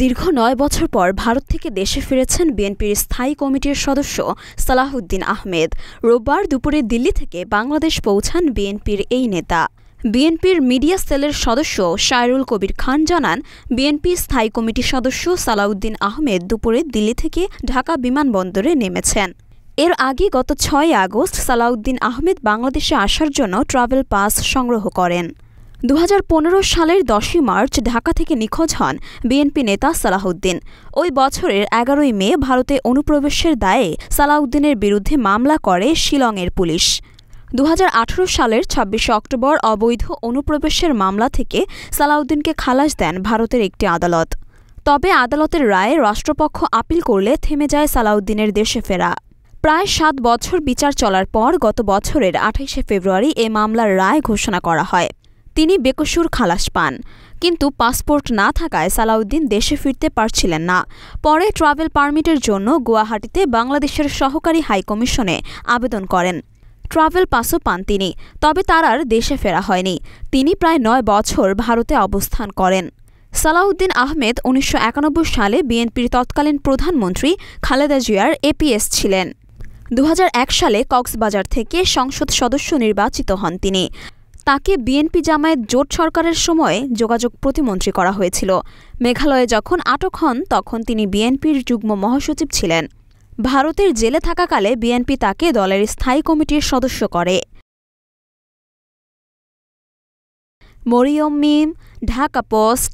দীর্ঘ ৯ বছর পর ভারত থেকে দেশে ফিরেছেন বিএনপির স্থায়ী কমিটির সদস্য সালাহউদ্দিন আহমেদ। রোববার দুপুরে দিল্লি থেকে বাংলাদেশ পৌঁছান বিএনপির এই নেতা। বিএনপির মিডিয়া সেলের সদস্য শায়রুল কবির খান জানান, বিএনপি স্থায়ী কমিটির সদস্য সালাহউদ্দিন আহমেদ দুপুরে দিল্লি থেকে ঢাকা বিমানবন্দরে নেমেছেন। এর আগে গত ৬ আগস্ট সালাহউদ্দিন আহমেদ বাংলাদেশে আসার জন্য ট্রাভেল পাস সংগ্রহ করেন। ২০১৫ সালের ১০ই মার্চ ঢাকা থেকে নিখোঁজ হন বিএনপি নেতা সালাহউদ্দিন। ওই বছরের ১১ই মে ভারতে অনুপ্রবেশের দায়ে সালাহউদ্দিনের বিরুদ্ধে মামলা করে শিলংয়ের পুলিশ। ২০১৮ সালের ২৬ অক্টোবর অবৈধ অনুপ্রবেশের মামলা থেকে সালাহউদ্দিনকে খালাস দেন ভারতের একটি আদালত। তবে আদালতের রায়ে রাষ্ট্রপক্ষ আপিল করলে থেমে যায় সালাহউদ্দিনের দেশে ফেরা। প্রায় ৭ বছর বিচার চলার পর গত বছরের ২৮শে ফেব্রুয়ারি এ মামলার রায় ঘোষণা করা হয়। তিনি বেকসুর খালাস পান, কিন্তু পাসপোর্ট না থাকায় সালাহউদ্দিন দেশে ফিরতে পারছিলেন না। পরে ট্রাভেল পারমিটের জন্য গুয়াহাটিতে বাংলাদেশের সহকারী হাইকমিশনে আবেদন করেন। ট্রাভেল পাসও পান তিনি, তবে তার আর দেশে ফেরা হয়নি। তিনি প্রায় ৯ বছর ভারতে অবস্থান করেন। সালাহউদ্দিন আহমেদ ১৯৯১ সালে বিএনপির তৎকালীন প্রধানমন্ত্রী খালেদা জিয়ার এপিএস ছিলেন। ২০০১ সালে কক্সবাজার থেকে সংসদ সদস্য নির্বাচিত হন তিনি। তাকে বিএনপি জামায়াত জোট সরকারের সময়ে যোগাযোগ প্রতিমন্ত্রী করা হয়েছিল। মেঘালয়ে যখন আটক হন তখন তিনি বিএনপির যুগ্ম মহাসচিব ছিলেন। ভারতের জেলে থাকাকালে বিএনপি তাকে দলের স্থায়ী কমিটির সদস্য করে। মরিয়ম মিম, ঢাকা পোস্ট।